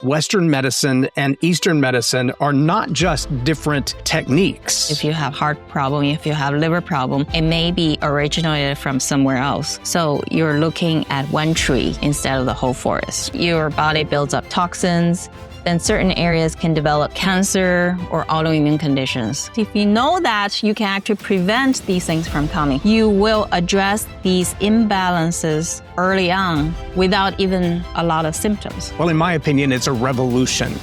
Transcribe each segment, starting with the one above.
Western medicine and Eastern medicine are not just different techniques. If you have heart problem, if you have liver problem, it may be originated from somewhere else. So you're looking at one tree instead of the whole forest. Your body builds up toxins, then certain areas can develop cancer or autoimmune conditions. If you know that, you can actually prevent these things from coming. You will address these imbalances early on without even a lot of symptoms. Well, in my opinion, it's a revolution.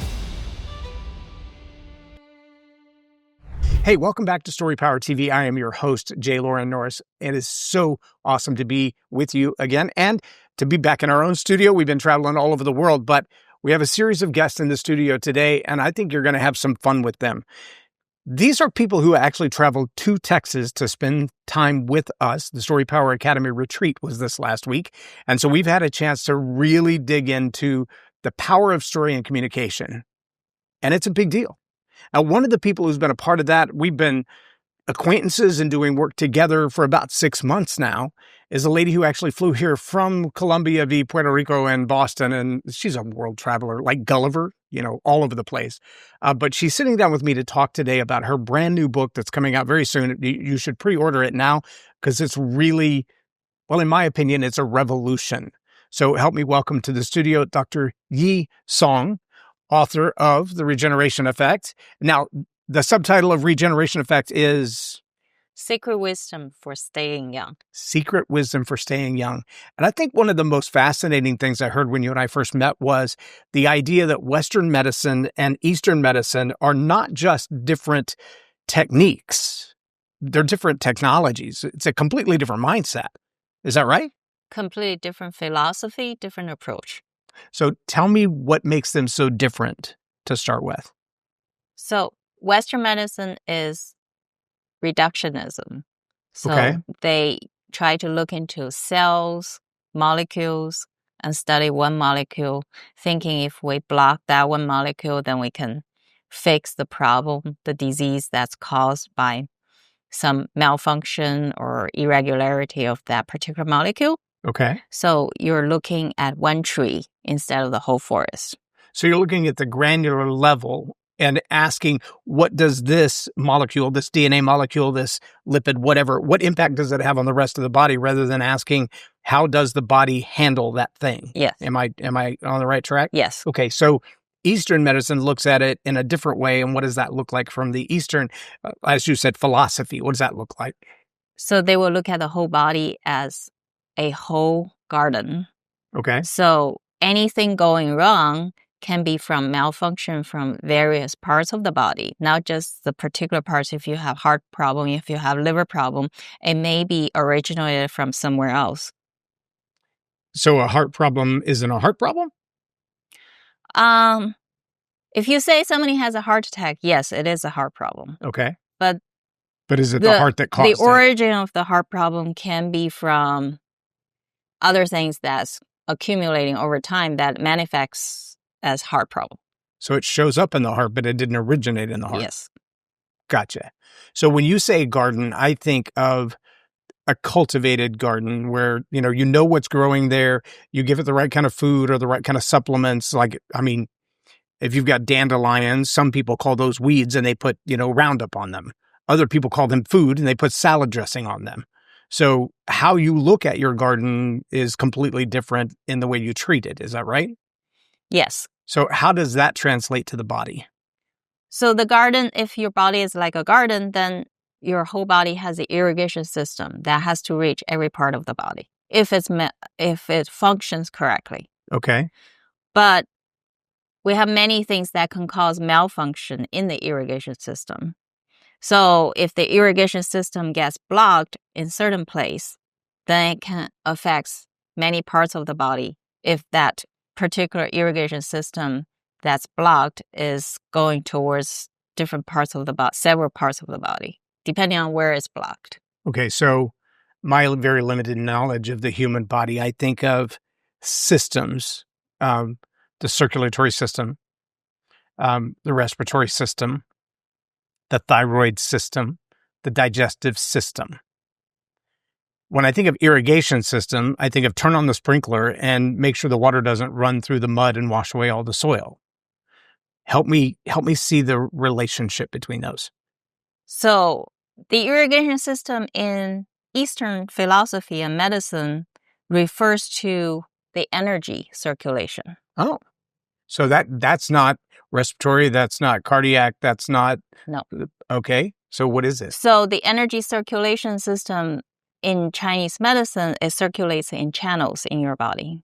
Hey, welcome back to Story Power TV. I am your host, J. Lauren Norris. It is so awesome to be with you again and to be back in our own studio. We've been traveling all over the world, but we have a series of guests in the studio today, and I think you're going to have some fun with them. These are people who actually traveled to Texas to spend time with us. The Story Power Academy retreat was this last week, and so we've had a chance to really dig into the power of story and communication, and it's a big deal. Now, one of the people who's been a part of that, we've been acquaintances and doing work together for about 6 months now, is a lady who actually flew here from Colombia via Puerto Rico and Boston. And she's a world traveler, like Gulliver, all over the place. But she's sitting down with me to talk today about her brand new book that's coming out very soon. You should pre-order it now because it's really, well, in my opinion, it's a revolution. So help me welcome to the studio, Dr. Yi Song, author of The Regeneration Effect. Now, the subtitle of Regeneration Effect is Secret Wisdom for Staying Young. Secret Wisdom for Staying Young. And I think one of the most fascinating things I heard when you and I first met was the idea that Western medicine and Eastern medicine are not just different techniques. They're different technologies. It's a completely different mindset. Is that right? Completely different philosophy, different approach. So tell me what makes them so different to start with. So Western medicine is reductionism. So Okay. They try to look into cells, molecules, and study one molecule, thinking if we block that one molecule, then we can fix the problem, the disease that's caused by some malfunction or irregularity of that particular molecule. Okay. So you're looking at one tree instead of the whole forest. So you're looking at the granular level and asking, what does this molecule, this DNA molecule, this lipid, whatever, what impact does it have on the rest of the body, rather than asking, how does the body handle that thing? Yes. Am I on the right track? Yes. Okay, so Eastern medicine looks at it in a different way, and what does that look like from the Eastern, as you said, philosophy? What does that look like? So they will look at the whole body as a whole garden. Okay. So anything going wrong can be from malfunction from various parts of the body, not just the particular parts. If you have heart problem, if you have liver problem, it may be originated from somewhere else. So a heart problem isn't a heart problem? If you say somebody has a heart attack, yes, it is a heart problem. Okay. But is it the heart that caused it? The origin of the heart problem can be from other things that's accumulating over time that manifests as heart problem. So it shows up in the heart, but it didn't originate in the heart. Yes. Gotcha. So when you say garden, I think of a cultivated garden where, you know what's growing there. You give it the right kind of food or the right kind of supplements. If you've got dandelions, some people call those weeds and they put, Roundup on them. Other people call them food and they put salad dressing on them. So how you look at your garden is completely different in the way you treat it. Is that right? Yes. So how does that translate to the body? So the garden, if your body is like a garden, then your whole body has an irrigation system that has to reach every part of the body if it functions correctly. Okay. But we have many things that can cause malfunction in the irrigation system. So if the irrigation system gets blocked in certain place, then it can affect many parts of the body if that particular irrigation system that's blocked is going towards different parts of the body, several parts of the body, depending on where it's blocked. Okay, so my very limited knowledge of the human body, I think of systems, the circulatory system, the respiratory system, the thyroid system, the digestive system. When I think of irrigation system, I think of turn on the sprinkler and make sure the water doesn't run through the mud and wash away all the soil. Help me see the relationship between those. So the irrigation system in Eastern philosophy and medicine refers to the energy circulation. Oh, so that's not respiratory, that's not cardiac, that's not... No. Okay, so what is this? So the energy circulation system in Chinese medicine, it circulates in channels in your body.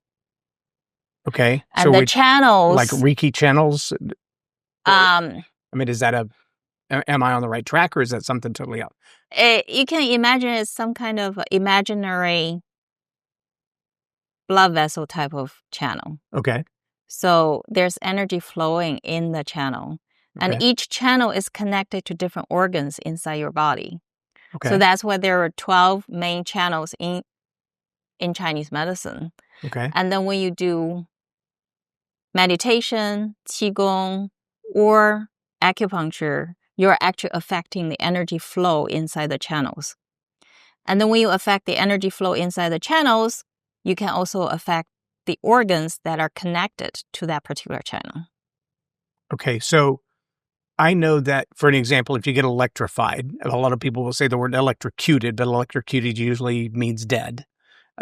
Okay, And so the channels... like Reiki channels? I mean, is that am I on the right track, or is that something totally else? You can imagine it's some kind of imaginary blood vessel type of channel. Okay. So there's energy flowing in the channel. And each channel is connected to different organs inside your body. Okay. So that's why there are 12 main channels in Chinese medicine. Okay. And then when you do meditation, qigong, or acupuncture, you're actually affecting the energy flow inside the channels. And then when you affect the energy flow inside the channels, you can also affect the organs that are connected to that particular channel. Okay, so I know that, for an example, if you get electrified, a lot of people will say the word electrocuted, but electrocuted usually means dead.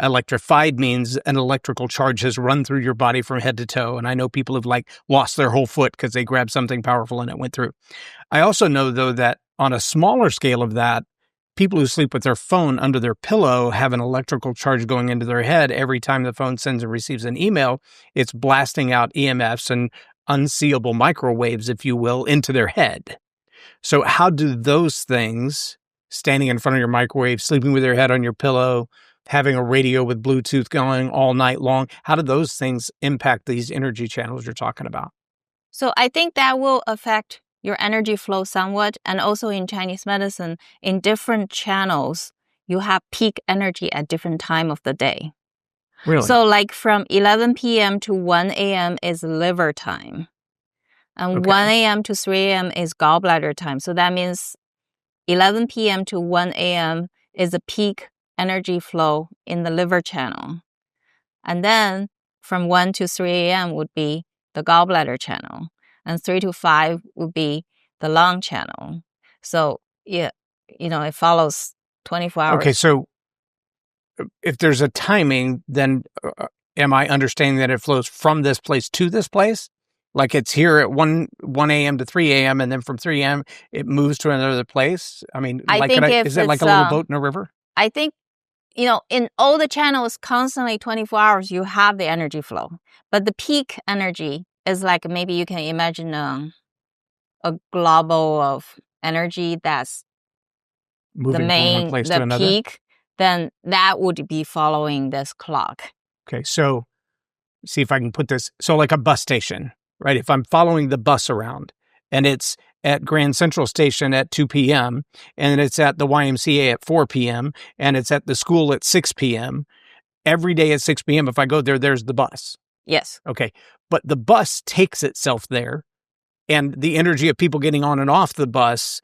Electrified means an electrical charge has run through your body from head to toe. And I know people have lost their whole foot because they grabbed something powerful and it went through. I also know, though, that on a smaller scale of that, people who sleep with their phone under their pillow have an electrical charge going into their head. Every time the phone sends and receives an email, it's blasting out EMFs and unseeable microwaves, if you will, into their head. So how do those things, standing in front of your microwave, sleeping with your head on your pillow, having a radio with Bluetooth going all night long, how do those things impact these energy channels you're talking about? So I think that will affect your energy flow somewhat. And also in Chinese medicine, in different channels, you have peak energy at different time of the day. Really? So like from 11 p.m. to 1 a.m. is liver time. And 1 a.m. to 3 a.m. is gallbladder time. So that means 11 p.m. to 1 a.m. is a peak energy flow in the liver channel. And then from 1 to 3 a.m. would be the gallbladder channel. And 3 to 5 would be the lung channel. So, yeah, it follows 24 hours. Okay, so if there's a timing, then am I understanding that it flows from this place to this place? Like it's here at 1 a.m. to 3 a.m. and then from 3 a.m. it moves to another place? I mean, is it like a little boat in a river? I think, in all the channels, constantly 24 hours, you have the energy flow. But the peak energy is like, maybe you can imagine a global of energy that's moving from one place to another. Peak, then that would be following this clock. Okay, so see if I can put this. So like a bus station, right? If I'm following the bus around and it's at Grand Central Station at 2 p.m. and it's at the YMCA at 4 p.m. and it's at the school at 6 p.m., every day at 6 p.m., if I go there, there's the bus. Yes. Okay, but the bus takes itself there, and the energy of people getting on and off the bus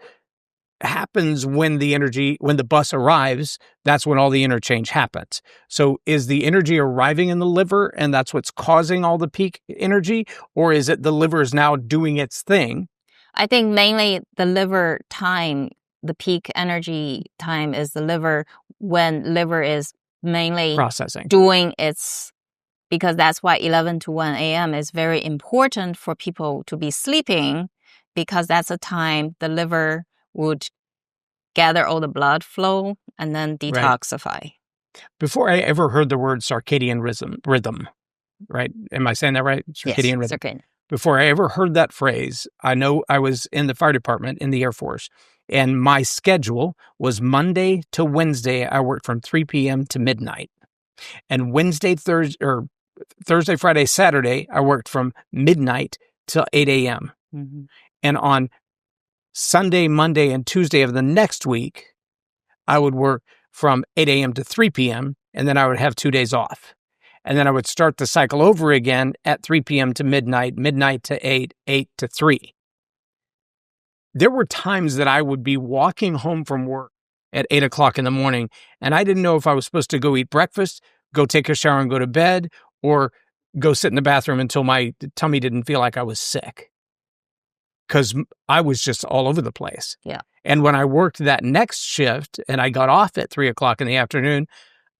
happens when the bus arrives. That's when all the interchange happens. So is the energy arriving in the liver and that's what's causing all the peak energy, or is it the liver is now doing its thing? I think mainly the liver time, the peak energy time is the liver, when liver is mainly processing, doing its, because that's why 11 to 1 a.m. is very important for people to be sleeping, because that's a time the liver would gather all the blood flow and then detoxify. Right. Before I ever heard the word circadian rhythm, right? Am I saying that right? Circadian rhythm. Circadian. Before I ever heard that phrase, I know I was in the fire department in the Air Force, and my schedule was Monday to Wednesday. I worked from 3 p.m. to midnight. And Thursday, Friday, Saturday, I worked from midnight till 8 a.m. Mm-hmm. And on Sunday, Monday, and Tuesday of the next week, I would work from 8 a.m. to 3 p.m., and then I would have 2 days off. And then I would start the cycle over again at 3 p.m. to midnight, midnight to 8, 8 to 3. There were times that I would be walking home from work at 8 o'clock in the morning, and I didn't know if I was supposed to go eat breakfast, go take a shower and go to bed, or go sit in the bathroom until my tummy didn't feel like I was sick. because I was just all over the place. Yeah. And when I worked that next shift and I got off at 3:00 in the afternoon,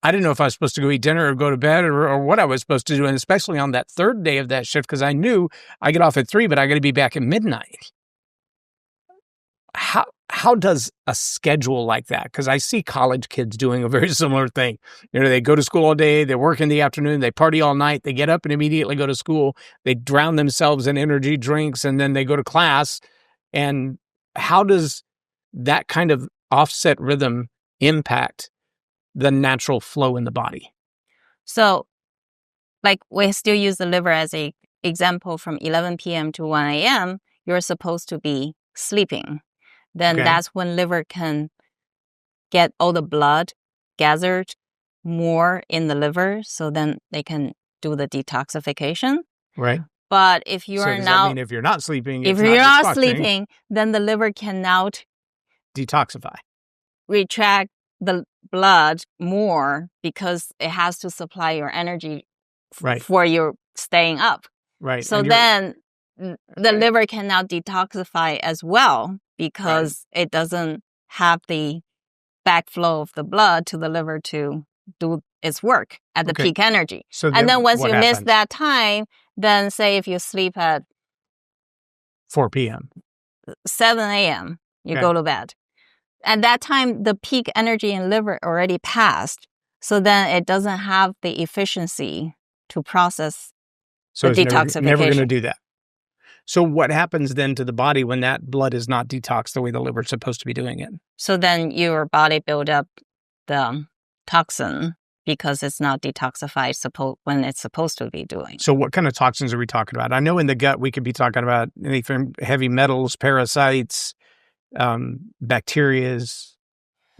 I didn't know if I was supposed to go eat dinner or go to bed or what I was supposed to do. And especially on that third day of that shift, because I knew I get off at 3, but I got to be back at midnight. How does a schedule like that? Because I see college kids doing a very similar thing. They go to school all day, they work in the afternoon, they party all night, they get up and immediately go to school, they drown themselves in energy drinks, and then they go to class. And how does that kind of offset rhythm impact the natural flow in the body? So, like, we still use the liver as a example. From 11 p.m. to 1 a.m., you're supposed to be sleeping. Then that's when liver can get all the blood gathered more in the liver, so then they can do the detoxification. Right. But if you are does now, that mean if you're not sleeping, if you're not sleeping, then the liver cannot detoxify, retract the blood more, because it has to supply your energy for your staying up. Right. So then the liver cannot detoxify as well, because it doesn't have the backflow of the blood to the liver to do its work at the peak energy. So and then once you miss that time, then say if you sleep at 4 p.m., 7 a.m., you go to bed. At that time, the peak energy in liver already passed. So then it doesn't have the efficiency to process the detoxification. Never going to do that. So what happens then to the body when that blood is not detoxed the way the liver is supposed to be doing it? So then your body build up the toxin because it's not detoxified when it's supposed to be doing. So what kind of toxins are we talking about? I know in the gut we could be talking about anything heavy metals, parasites, bacterias.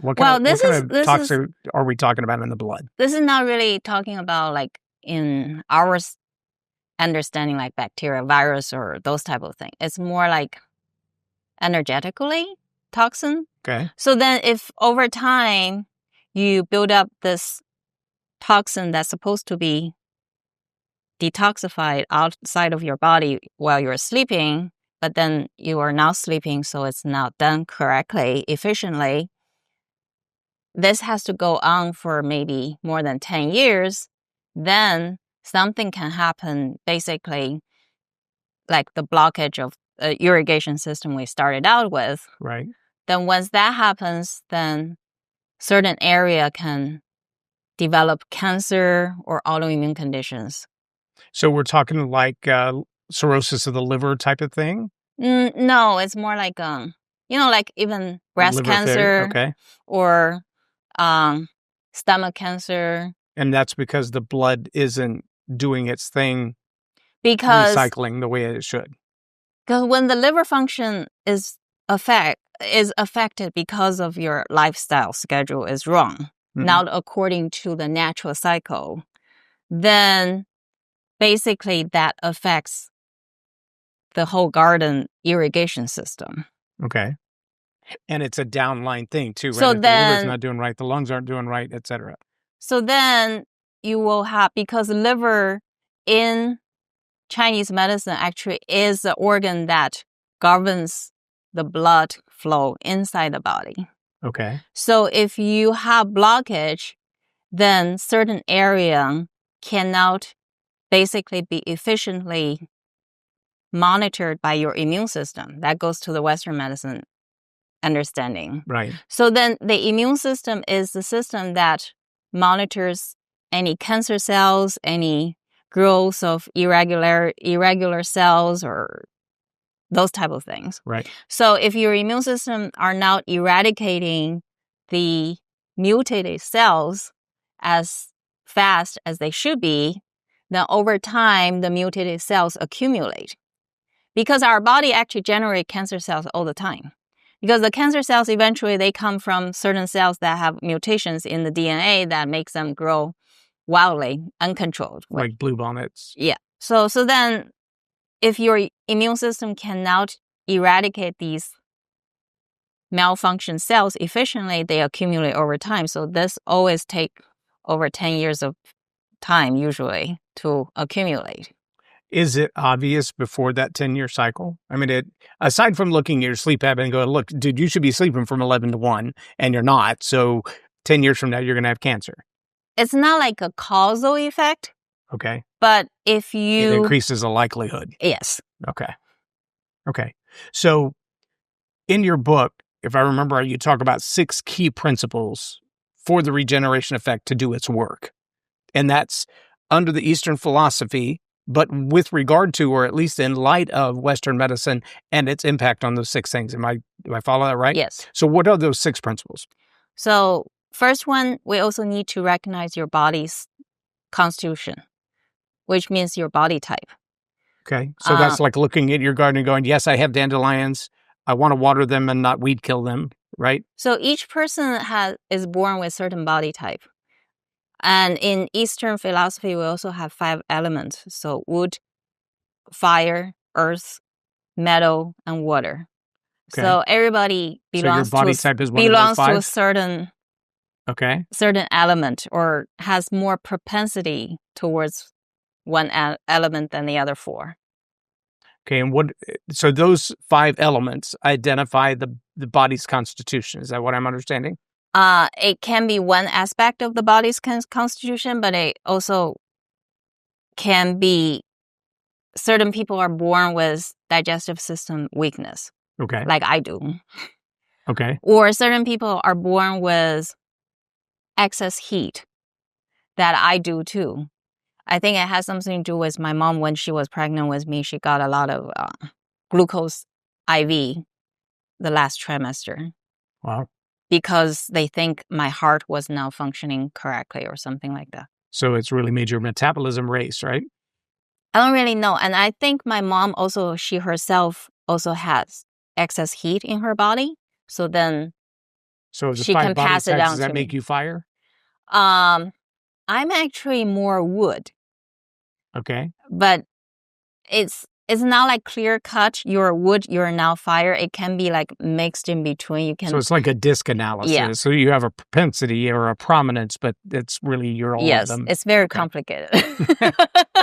What kind of toxin are we talking about in the blood? This is not really talking about like in our understanding like bacteria, virus, or those type of things. It's more like energetically toxin. Okay. So then if over time you build up this toxin that's supposed to be detoxified outside of your body while you're sleeping, but then you are not sleeping, so it's not done correctly, efficiently, this has to go on for maybe more than 10 years, then something can happen, basically like the blockage of the irrigation system we started out with. Right. Then once that happens, then certain area can develop cancer or autoimmune conditions. So we're talking like cirrhosis of the liver type of thing? No, it's more like, like even breast cancer or stomach cancer. And that's because the blood isn't doing its thing, recycling the way it should. Because when the liver function is affected because of your lifestyle schedule is wrong, not according to the natural cycle, then basically that affects the whole garden irrigation system. Okay. And it's a downline thing too, right? So if the liver's not doing right, the lungs aren't doing right, etc. So then you will have, because liver in Chinese medicine actually is the organ that governs the blood flow inside the body. Okay. So if you have blockage, then certain area cannot basically be efficiently monitored by your immune system. That goes to the Western medicine understanding. Right. So then the immune system is the system that monitors any cancer cells, any growth of irregular cells, or those type of things. Right. So if your immune system are not eradicating the mutated cells as fast as they should be, then over time, the mutated cells accumulate. Because our body actually generates cancer cells all the time. Because the cancer cells, eventually, they come from certain cells that have mutations in the DNA that makes them grow wildly, uncontrolled. Like bluebonnets. Yeah. So then, if your immune system cannot eradicate these malfunction cells efficiently, they accumulate over time. So this always take over 10 years of time, usually, to accumulate. Is it obvious before that 10-year cycle? I mean, aside from looking at your sleep habit and going, look, dude, you should be sleeping from 11 to 1, and you're not. So 10 years from now, you're going to have cancer. It's not like a causal effect. Okay. But if you... It increases the likelihood. Yes. Okay. So in your book, if I remember right, you talk about 6 key principles for the regeneration effect to do its work. And that's under the Eastern philosophy, but with regard to, or at least in light of Western medicine and its impact on those 6 things. Do I follow that right? Yes. So what are those 6 principles? So first one, we also need to recognize your body's constitution, which means your body type. Okay. So that's like looking at your garden and going, yes, I have dandelions. I want to water them and not weed kill them, right? So each person is born with certain body type. And in Eastern philosophy, we also have 5 elements. So wood, fire, earth, metal, and water. Okay. So everybody belongs, so your body type is one belongs of those 5? to a certain element, or has more propensity towards one element than the other 4. Okay, and so those 5 elements identify the body's constitution. Is that what I'm understanding? It can be one aspect of the body's constitution, but it also can be certain people are born with digestive system weakness. Okay. Like I do. Okay. Or certain people are born with excess heat that I do too. I think it has something to do with my mom. When she was pregnant with me, she got a lot of glucose IV the last trimester. Wow. Because they think my heart was not functioning correctly or something like that. So it's really made your metabolism race, right? I don't really know. And I think my mom also, she herself also has excess heat in her body. So then she can pass it down to me. Does that make you fire? I'm actually more wood. Okay. But it's not like clear cut, you're wood, you're now fire. It can be like mixed in between. So it's like a disc analysis. Yeah. So you have a propensity or a prominence, but it's really you're all of them. Yes, it's very complicated.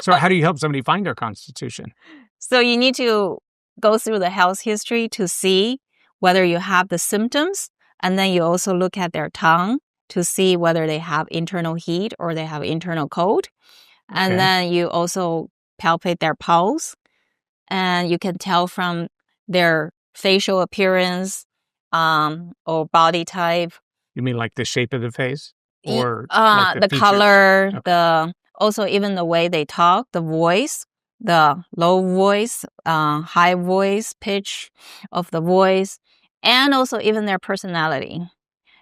So how do you help somebody find their constitution? So you need to go through the health history to see whether you have the symptoms. And then you also look at their tongue to see whether they have internal heat or they have internal cold. And then you also palpate their pulse. And you can tell from their facial appearance or body type. You mean like the shape of the face? Or like the color, also even the way they talk, the voice, the low voice, high voice, pitch of the voice, and also even their personality.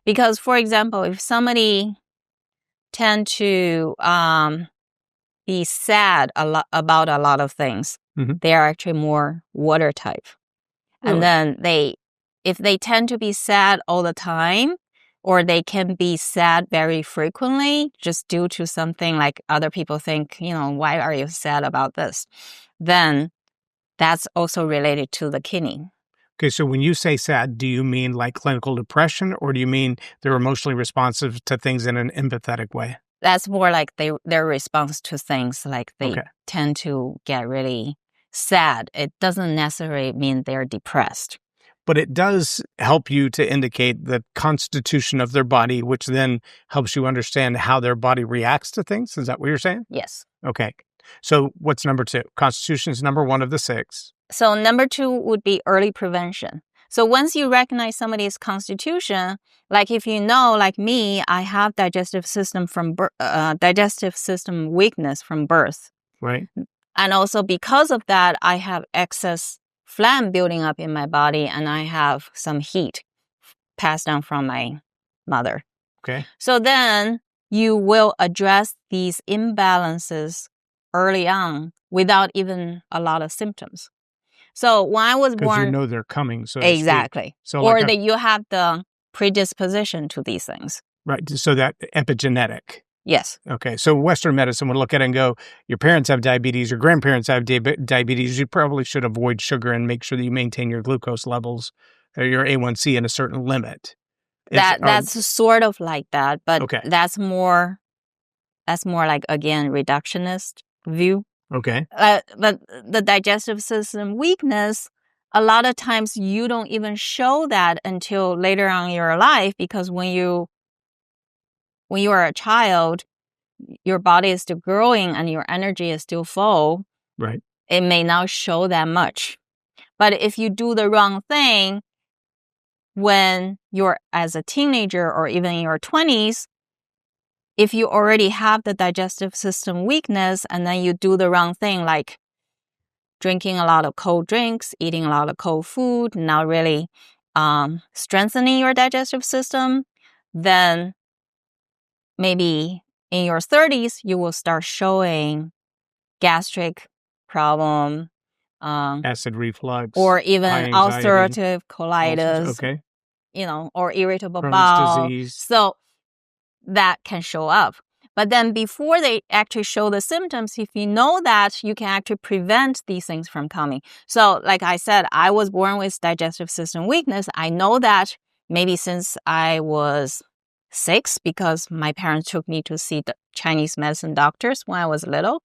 Because, for example, if somebody tend to be sad about a lot of things, they are actually more water type. Really? And then if they tend to be sad all the time, or they can be sad very frequently just due to something like other people think, why are you sad about this? Then that's also related to the kidney. Okay, so when you say sad, do you mean like clinical depression, or do you mean they're emotionally responsive to things in an empathetic way? That's more like their response to things, like they tend to get really sad. It doesn't necessarily mean they're depressed. But it does help you to indicate the constitution of their body, which then helps you understand how their body reacts to things. Is that what you're saying? Yes. Okay. So what's number 2? Constitution is number 1 of the 6. So number 2 would be early prevention. So once you recognize somebody's constitution, like if you know, like me, I have digestive system weakness from birth. Right. And also because of that, I have excess phlegm building up in my body, and I have some heat passed down from my mother. Okay. So then you will address these imbalances early on without even a lot of symptoms. So when I was born, because you know they're coming. So exactly. So or that you have the predisposition to these things. Right. So that epigenetic. Yes. Okay. So Western medicine would look at it and go, your parents have diabetes, your grandparents have diabetes. You probably should avoid sugar and make sure that you maintain your glucose levels or your A1C in a certain limit. That's sort of like that, but that's more like, again, reductionist view. Okay. But the digestive system weakness, a lot of times you don't even show that until later on in your life, because when you are a child, your body is still growing and your energy is still full. Right. It may not show that much. But if you do the wrong thing when you're as a teenager or even in your 20s, if you already have the digestive system weakness and then you do the wrong thing, like drinking a lot of cold drinks, eating a lot of cold food, not really strengthening your digestive system, then maybe in your 30s, you will start showing gastric problem, Acid reflux, or even high anxiety, ulcerative ulcers. colitis, Okay. or irritable Crohn's bowel. disease. So that can show up. But then before they actually show the symptoms, if you know that, you can actually prevent these things from coming. So like I said, I was born with digestive system weakness. I know that maybe since I was 6, because my parents took me to see the Chinese medicine doctors when I was little.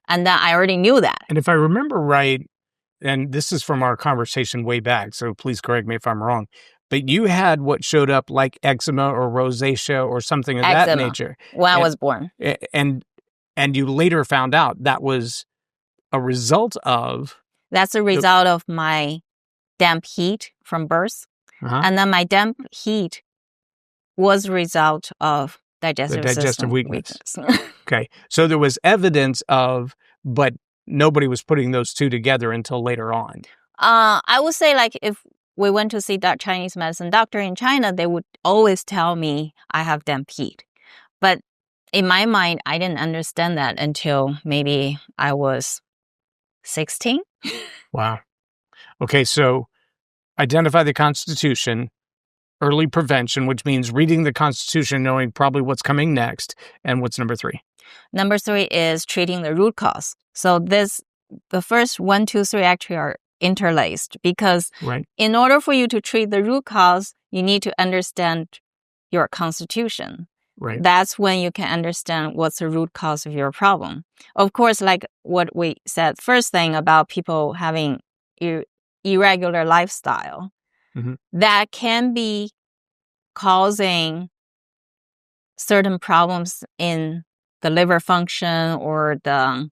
And then I already knew that. And if I remember right, and this is from our conversation way back, so please correct me if I'm wrong, but you had what showed up like eczema or rosacea or something of that nature when I was born. and you later found out that was a result of That's a result of my damp heat from birth. And then my damp heat was a result of digestive system weakness. Okay. So there was evidence of, but nobody was putting those two together until later on. I would say, like, if we went to see that Chinese medicine doctor in China, they would always tell me I have damp heat. But in my mind, I didn't understand that until maybe I was 16. Wow. Okay. So identify the Constitution, early prevention, which means reading the Constitution, knowing probably what's coming next. And what's number 3? Number 3 is treating the root cause. So the first 1, 2, 3 actually are interlaced, because in order for you to treat the root cause, you need to understand your constitution. Right. That's when you can understand what's the root cause of your problem. Of course, like what we said first thing about people having irregular lifestyle, that can be causing certain problems in the liver function or the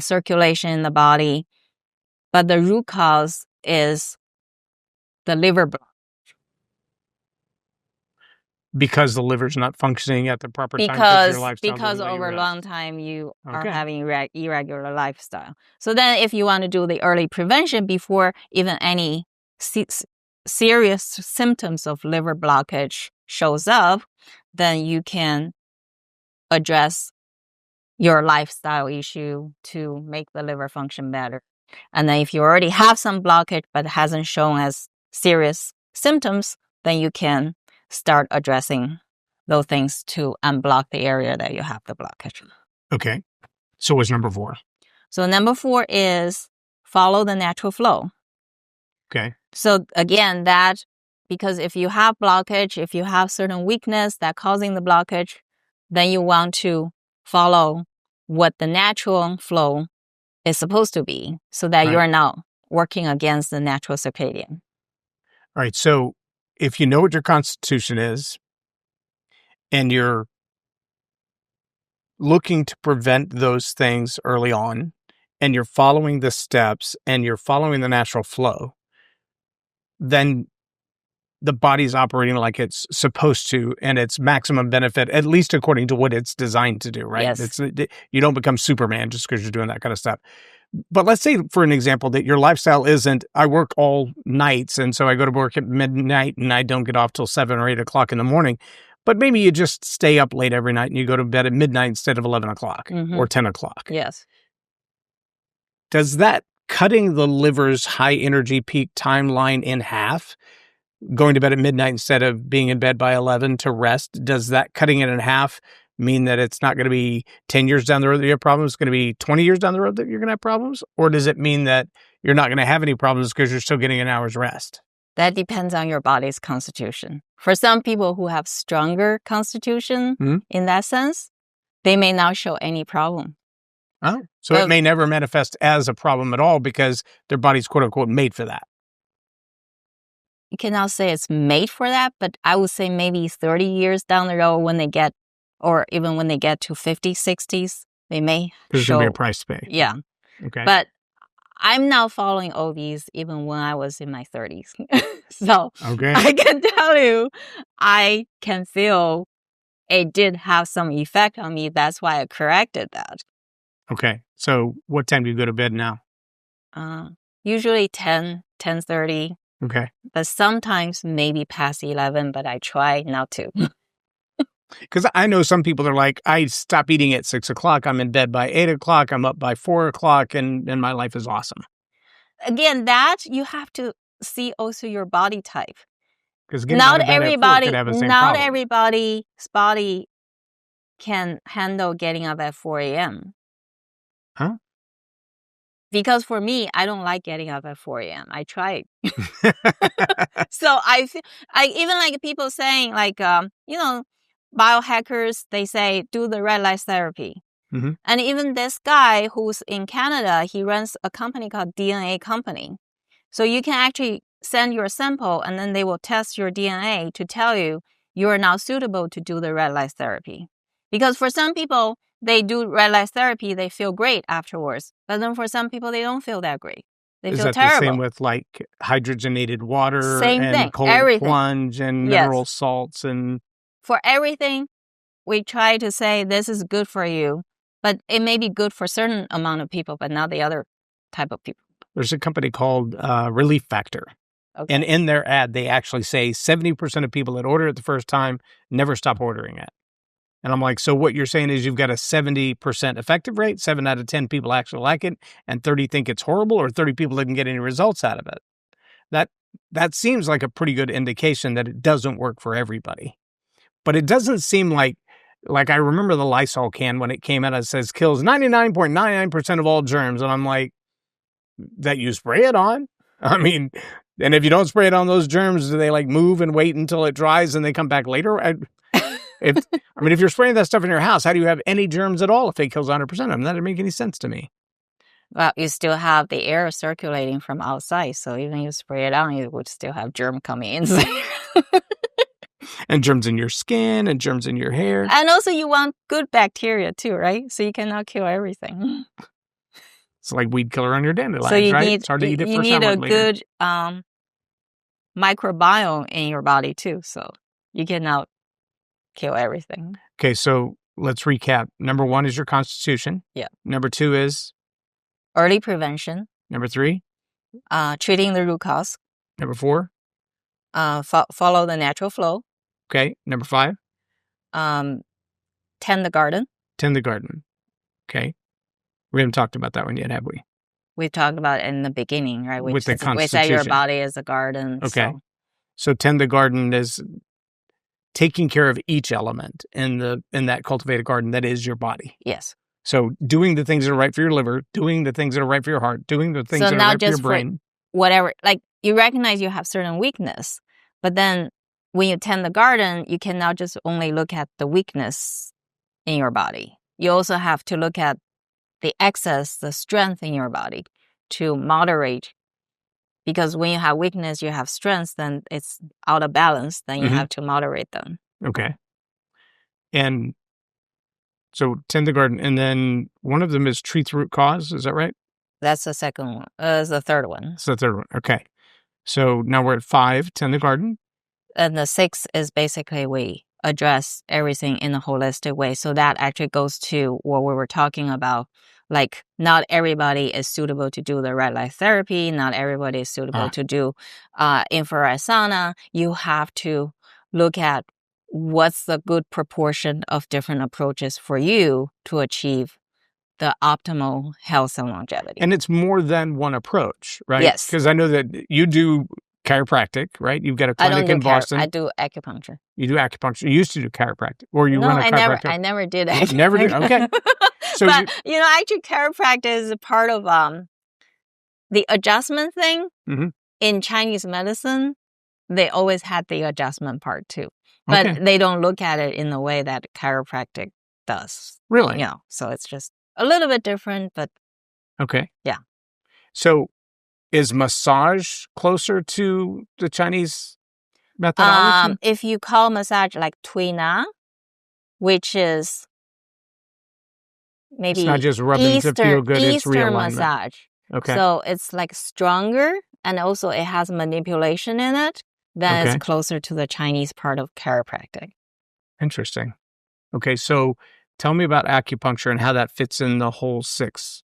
circulation in the body. But the root cause is the liver block. Because the liver's not functioning at the proper time. Because over a long time you are having irregular lifestyle. So then if you want to do the early prevention before even any serious symptoms of liver blockage shows up, then you can address your lifestyle issue to make the liver function better. And then if you already have some blockage but hasn't shown as serious symptoms, then you can start addressing those things to unblock the area that you have the blockage. Okay. So what's number 4? So number 4 is follow the natural flow. Okay. So again, because if you have blockage, if you have certain weakness that causing the blockage, then you want to follow what the natural flow is supposed to be, so that you're not working against the natural circadian. All right. So if you know what your constitution is and you're looking to prevent those things early on, and you're following the steps and you're following the natural flow, then the body's operating like it's supposed to, and it's maximum benefit, at least according to what it's designed to do, right? Yes. You don't become Superman just because you're doing that kind of stuff. But let's say, for an example, that your lifestyle isn't, I work all nights, and so I go to work at midnight, and I don't get off till 7 or 8 o'clock in the morning. But maybe you just stay up late every night, and you go to bed at midnight instead of 11 o'clock or 10 o'clock. Yes. Does that cutting the liver's high energy peak timeline in half, going to bed at midnight instead of being in bed by 11 to rest, does that cutting it in half mean that it's not going to be 10 years down the road that you have problems? It's going to be 20 years down the road that you're going to have problems? Or does it mean that you're not going to have any problems because you're still getting an hour's rest? That depends on your body's constitution. For some people who have stronger constitution in that sense, they may not show any problem. Oh, so it may never manifest as a problem at all because their body's quote unquote made for that. You cannot say it's made for that, but I would say maybe 30 years down the road when they get, or even when they get to 50s, 60s, they may There's going to be a price to pay. Yeah. Okay. But I'm now following all these even when I was in my 30s. So okay. I can tell you, I can feel it did have some effect on me. That's why I corrected that. Okay. So what time do you go to bed now? Usually 10:30. Okay. But sometimes maybe past 11, but I try not to. Because I know some people are like, I stop eating at 6 o'clock. I'm in bed by 8 o'clock. I'm up by 4 o'clock and my life is awesome. Again, that you have to see also your body type. Because not everybody's body can handle getting up at 4 a.m. Huh? Because for me, I don't like getting up at 4 a.m. I tried. So I even like people saying like, biohackers, they say, do the red light therapy. Mm-hmm. And even this guy who's in Canada, he runs a company called DNA Company. So you can actually send your sample and then they will test your DNA to tell you are now suitable to do the red light therapy. Because for some people, they do red light therapy, they feel great afterwards. But then for some people, they don't feel that great. They feel terrible. Is that the same with like hydrogenated water same and thing. cold Everything. plunge and mineral salts? And for everything, we try to say this is good for you, but it may be good for a certain amount of people, but not the other type of people. There's a company called Relief Factor. Okay. And in their ad, they actually say 70% of people that order it the first time never stop ordering it. And I'm like, so what you're saying is you've got a 70% effective rate, 7 out of 10 people actually like it, and 30 think it's horrible, or 30 people didn't get any results out of it. That seems like a pretty good indication that it doesn't work for everybody. But it doesn't seem like I remember the Lysol can when it came out, it says kills 99.99% of all germs. And I'm like, that you spray it on? I mean, and if you don't spray it on those germs, do they like move and wait until it dries and they come back later? If you're spraying that stuff in your house, how do you have any germs at all if it kills 100% of them? That doesn't make any sense to me. Well, you still have the air circulating from outside. So even if you spray it on, you would still have germ coming inside. And germs in your skin and germs in your hair. And also you want good bacteria too, right? So you cannot kill everything. It's like weed killer on your dandelions, right? It's hard to eat it for you need a good microbiome in your body too. So you cannot kill everything. Okay, so let's recap. Number 1 is your constitution. Yeah. Number 2 is? Early prevention. Number 3? Treating the root cause. Number 4? Follow the natural flow. Okay. Number 5? Tend the garden. Tend the garden. Okay. We haven't talked about that one yet, have we? We talked about it in the beginning, right? With the constitution. We say your body is a garden. Okay. So tend the garden is taking care of each element in that cultivated garden that is your body. Yes. So doing the things that are right for your liver, doing the things that are right for your heart, doing the things that are right for your brain. Whatever, like you recognize you have certain weakness, but then when you tend the garden, you cannot just only look at the weakness in your body. You also have to look at the excess, the strength in your body to moderate. Because when you have weakness, you have strength, then it's out of balance. Then you have to moderate them. Okay. And so tend the garden. And then one of them is treat the root cause. Is that right? That's the second one. It's the third one. It's the third one. Okay. So now we're at 5, tend the garden. And the 6 is basically we address everything in a holistic way. So that actually goes to what we were talking about. Like, not everybody is suitable to do the red light therapy. Not everybody is suitable to do infrared sauna. You have to look at what's the good proportion of different approaches for you to achieve the optimal health and longevity. And it's more than one approach, right? Yes. Because I know that you do chiropractic, right? You've got a clinic in Boston. I do acupuncture. You do acupuncture. You used to do chiropractic, or you run a chiropractic. I never did acupuncture. Never did. Okay. So but actually, chiropractic is a part of the adjustment thing. Mm-hmm. In Chinese medicine, they always had the adjustment part too, but they don't look at it in the way that chiropractic does. Really? So it's just A little bit different, but Okay. yeah. So is massage closer to the Chinese methodology? If you call massage like tuina, which is maybe It's not just rubbing to feel good, it's Eastern realignment. massage. Okay. So it's like stronger, and also it has manipulation in it. Then Okay. it's closer to the Chinese part of chiropractic. Interesting. Okay, so tell me about acupuncture and how that fits in the whole 6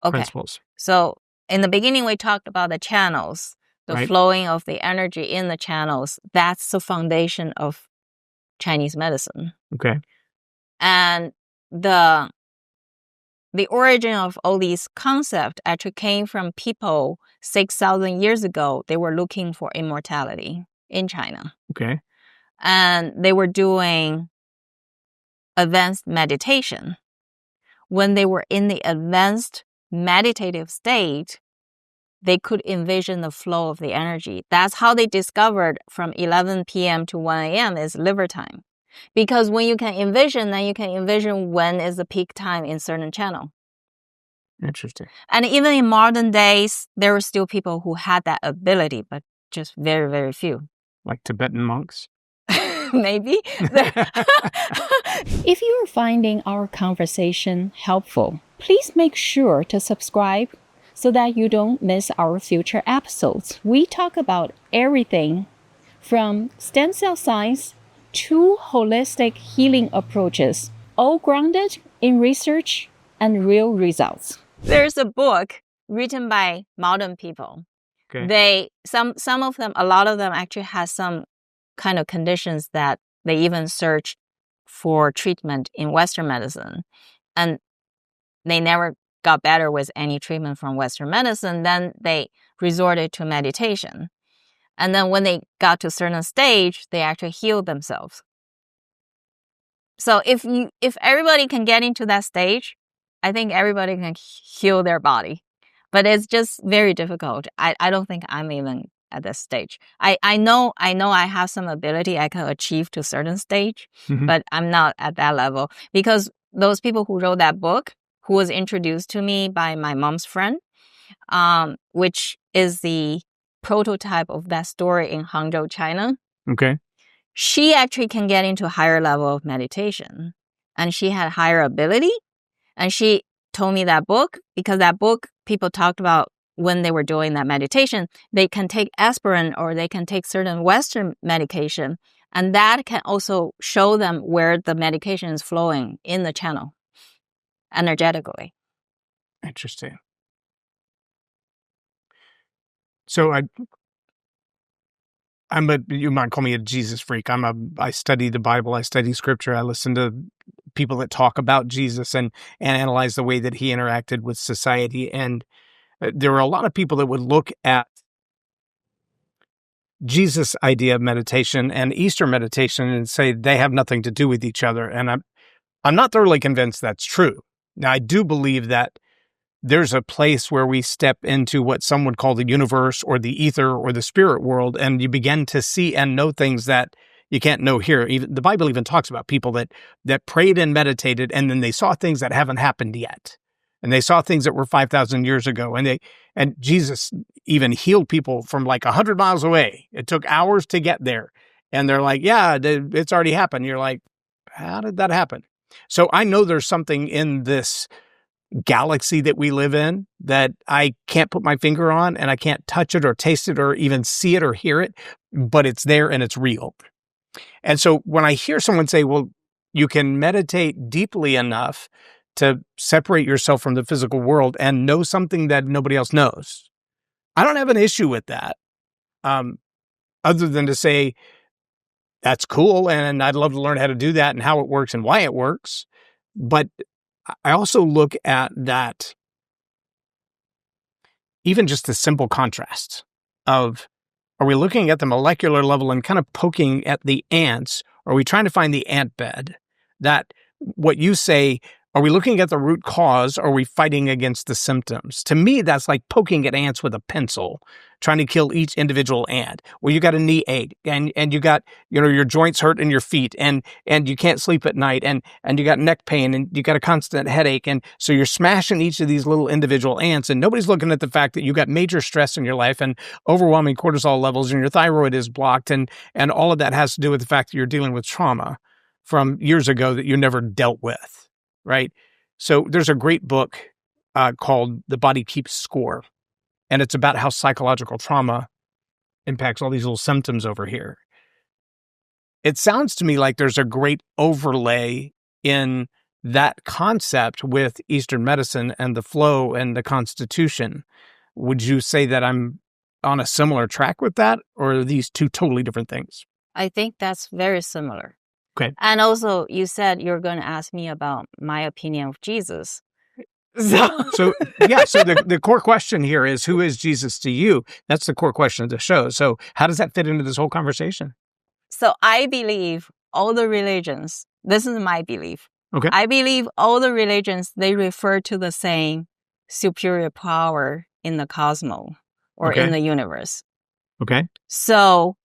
principles. So in the beginning, we talked about the channels, the Right. flowing of the energy in the channels. That's the foundation of Chinese medicine. Okay. And the origin of all these concepts actually came from people 6,000 years ago. They were looking for immortality in China. Okay. And they were doing advanced meditation. When they were in the advanced meditative state, they could envision the flow of the energy. That's how they discovered from 11 p.m. to 1 a.m. is liver time. Because when you can envision, then you can envision when is the peak time in certain channel. Interesting. And even in modern days, there were still people who had that ability, but just very, very few. Like Tibetan monks? Maybe. If you are finding our conversation helpful, please make sure to subscribe so that you don't miss our future episodes. We talk about everything from stem cell science to holistic healing approaches, all grounded in research and real results. There's a book written by modern people. Okay. Some of them, a lot of them actually has some kind of conditions that they even search for treatment in Western medicine. And they never got better with any treatment from Western medicine. Then they resorted to meditation. And then when they got to a certain stage, they actually healed themselves. So if everybody can get into that stage, I think everybody can heal their body. But it's just very difficult. I don't think I'm even at this stage. I know I have some ability I can achieve to a certain stage, but I'm not at that level. Because those people who wrote that book, who was introduced to me by my mom's friend, which is the prototype of that story in Hangzhou, China. Okay. She actually can get into a higher level of meditation. And she had higher ability. And she told me that book, because that book, people talked about when they were doing that meditation, they can take aspirin or they can take certain Western medication. And that can also show them where the medication is flowing in the channel energetically. Interesting. So you might call me a Jesus freak. I study the Bible, I study scripture, I listen to people that talk about Jesus and analyze the way that he interacted with society. And there are a lot of people that would look at Jesus' idea of meditation and Eastern meditation and say they have nothing to do with each other. And I'm not thoroughly convinced that's true. Now, I do believe that there's a place where we step into what some would call the universe or the ether or the spirit world, and you begin to see and know things that you can't know here. Even the Bible even talks about people that prayed and meditated, and then they saw things that haven't happened yet. And they saw things that were 5,000 years ago. And Jesus even healed people from like 100 miles away. It took hours to get there. And they're like, yeah, it's already happened. You're like, how did that happen? So I know there's something in this galaxy that we live in that I can't put my finger on, and I can't touch it or taste it or even see it or hear it, but it's there and it's real. And so when I hear someone say, well, you can meditate deeply enough to separate yourself from the physical world and know something that nobody else knows, I don't have an issue with that. Other than to say, that's cool, and I'd love to learn how to do that and how it works and why it works. But I also look at that, even just the simple contrast of, are we looking at the molecular level and kind of poking at the ants? Or are we trying to find the ant bed? That what you say, Are we looking at the root cause, or are we fighting against the symptoms? To me, that's like poking at ants with a pencil, trying to kill each individual ant. Well, you got a knee ache, and you got, your joints hurt in your feet, and you can't sleep at night, and you got neck pain, and you got a constant headache. And so you're smashing each of these little individual ants, and nobody's looking at the fact that you got major stress in your life and overwhelming cortisol levels, and your thyroid is blocked, and all of that has to do with the fact that you're dealing with trauma from years ago that you never dealt with. Right? So there's a great book called The Body Keeps Score, and it's about how psychological trauma impacts all these little symptoms over here. It sounds to me like there's a great overlay in that concept with Eastern medicine and the flow and the constitution. Would you say that I'm on a similar track with that, or are these two totally different things? I think that's very similar. Okay. And also, you said you're going to ask me about my opinion of Jesus. So the core question here is, who is Jesus to you? That's the core question of the show. So how does that fit into this whole conversation? So I believe all the religions, this is my belief. Okay. I believe all the religions, they refer to the same superior power in the cosmos or in the universe. Okay. So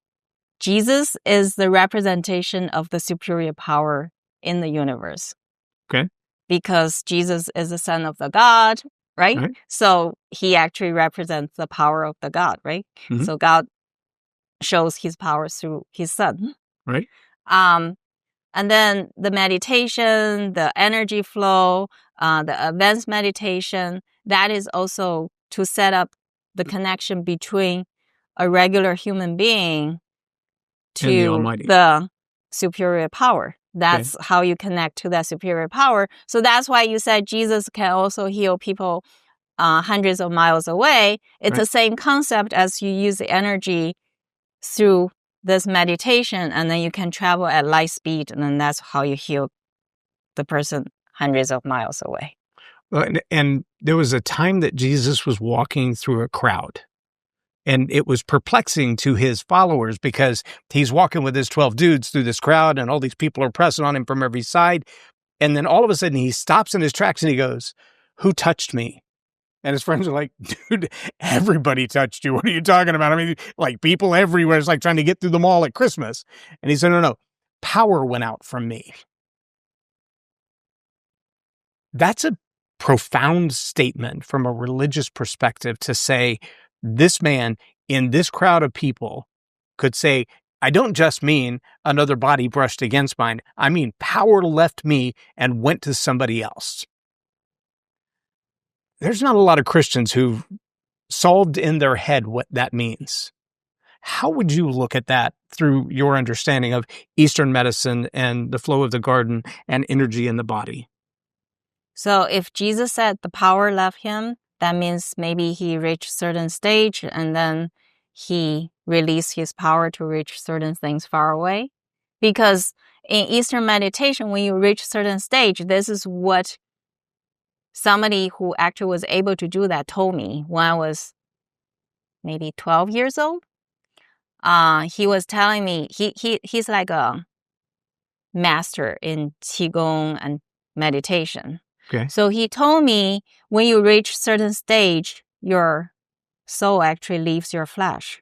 Jesus is the representation of the superior power in the universe. Okay. Because Jesus is the son of the God, right? Right. So he actually represents the power of the God, right? Mm-hmm. So God shows his power through his son. Right. And then the meditation, the energy flow, the advanced meditation, that is also to set up the connection between a regular human being to the superior power. That's how you connect to that superior power. So that's why you said Jesus can also heal people hundreds of miles away. It's the same concept as you use the energy through this meditation, and then you can travel at light speed, and then that's how you heal the person hundreds of miles away. And there was a time that Jesus was walking through a crowd. And it was perplexing to his followers because he's walking with his 12 dudes through this crowd, and all these people are pressing on him from every side. And then all of a sudden he stops in his tracks and he goes, "Who touched me?" And his friends are like, "Dude, everybody touched you. What are you talking about? I mean, like, people everywhere. It's like trying to get through the mall at Christmas." And he said, no, power went out from me. That's a profound statement from a religious perspective, to say this man in this crowd of people could say, I don't just mean another body brushed against mine. I mean, power left me and went to somebody else. There's not a lot of Christians who've solved in their head what that means. How would you look at that through your understanding of Eastern medicine and the flow of the garden and energy in the body? So if Jesus said the power left him, that means maybe he reached a certain stage and then he released his power to reach certain things far away. Because in Eastern meditation, when you reach a certain stage, this is what somebody who actually was able to do that told me when I was maybe 12 years old. He was telling me, he's like a master in Qigong and meditation. Okay. So he told me when you reach certain stage, your soul actually leaves your flesh.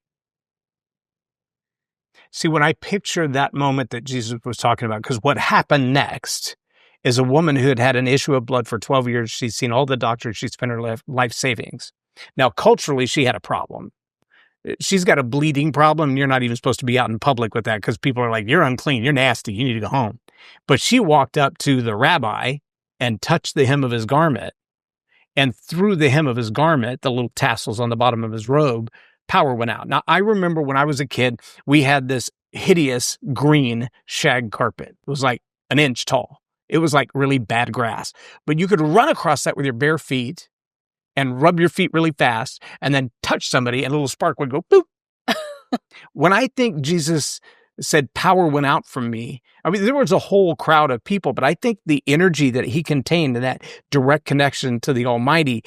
See, when I picture that moment that Jesus was talking about, because what happened next is a woman who had had an issue of blood for 12 years. She'd seen all the doctors. She'd spent her life savings. Now, culturally, she had a problem. She's got a bleeding problem. And you're not even supposed to be out in public with that because people are like, you're unclean. You're nasty. You need to go home. But she walked up to the rabbi and touched the hem of his garment. And through the hem of his garment, the little tassels on the bottom of his robe, power went out. Now, I remember when I was a kid, we had this hideous green shag carpet. It was like an inch tall. It was like really bad grass. But you could run across that with your bare feet and rub your feet really fast and then touch somebody and a little spark would go boop. When I think Jesus said power went out from me, I mean, there was a whole crowd of people, but I think the energy that he contained and that direct connection to the Almighty,